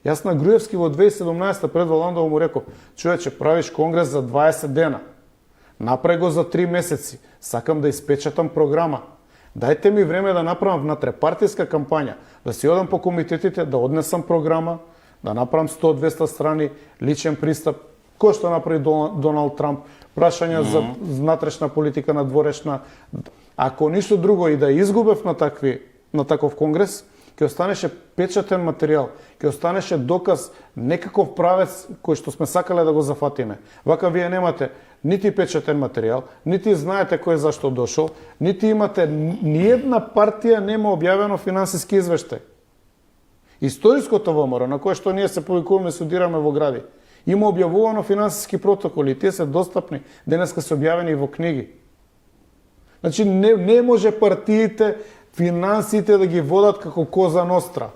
Јас на Груевски во 2017 пред Валандово му реков, човече, правиш конгрес за 20 дена. Направи го за 3 месеци. Сакам да испечатам програма. Дајте ми време да направам внатре-партијска кампања, да си одам по комитетите, да однесам програма, да направам 100-200 страни, личен пристап, кој што направи Доналд Трамп, прашања за внатрешна политика, надворешна. Ако ништо друго и да изгубев на таков конгрес, ќе останеше печатен материјал, ќе останеше доказ некаков правец кој што сме сакале да го зафатиме. Вака вие немате нити печатен материјал, нити знаете кој зашто дошол, нити имате ниедна партија нема објавено финансиски извештај. Историското ВМРО, на кое што ние се повикуваме, студираме во гради, има објавувано финансиски протоколи, тие се достапни, денеска се објавени во книги. Значи не може партиите финансите да ги водат како коза ностра.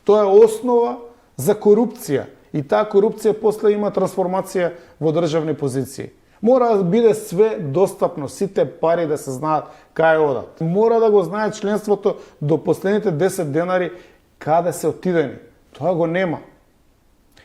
Тоа е основа за корупција. И таа корупција после има трансформација во државни позиции. Мора да биде све достапно, сите пари да се знаат кај одат. Мора да го знае членството до последните 10 денари каде се отидени. Тоа го нема.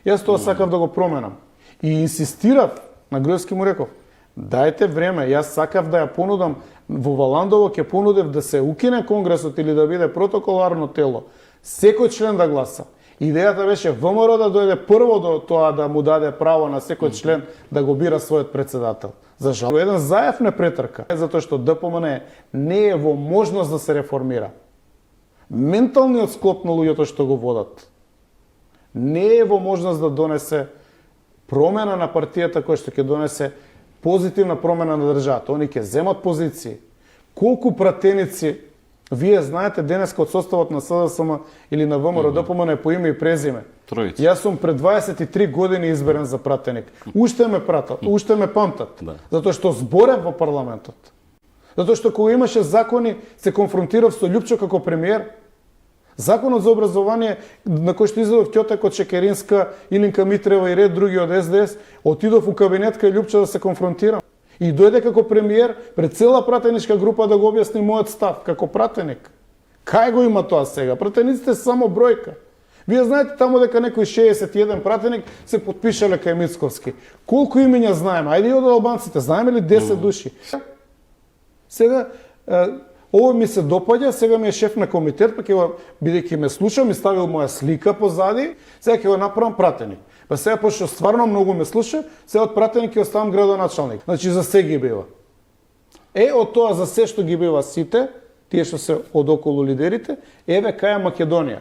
Јас тоа сакав да го променам. И инсистирав, на Груевски му реков, дајте време, јас сакав да ја понудам, во Валандово ќе понудев да се укине конгресот или да биде протоколарно тело, секој член да гласа. Идејата беше ВМРО да дојде прво до тоа да му даде право на секој член да го бира својот председател. За жал, еден заев не претрка, затоа што ДПМН не е во можност да се реформира. Менталниот склоп на луѓето што го водат не е во можност да донесе промена на партијата која што ќе донесе позитивна промена на државата. Они ќе земат позиции. Колку пратеници вие знаете денеска од составот на СДСМ или на ВМРО ДПМН по име и презиме? Тројца. Јас сум пред 23 години изберен за пратеник. Уште ме пратат, уште ме памтат. Да. Затоа што зборев во парламентот. Затоа што кога имаше закони, се конфронтирав со Љупчо како премиер. Законот за образование на кој што излезов Ќотек од Чекеринска, Илинка Митрева и ред други од СДС, отидов у кабинет кај Љупчо да се конфронтирам. И дојде како премиер пред цела пратеничка група да го објасни мојот став како пратеник. Кај го има тоа сега? Пратениците се само бројка. Вие знаете таму дека некој 61 пратеник се потпишале кај Мицковски. Колку имиња знаеме? Ајде и од албанците, знаеме ли 10 души? Сега ово ми се допаѓа, сега ми е шеф на комитет, па ќе го, бидејќи ме слуша, ми ставил моја слика позади, сега ќе го направам пратеник. Па сега, пошто стварно многу ме слуша, сега од пратеник ќе оставам градоначалник. Значи, за се ги бива. Од тоа за се што ги бива сите, тие што се од околу лидерите, еве кај Македонија.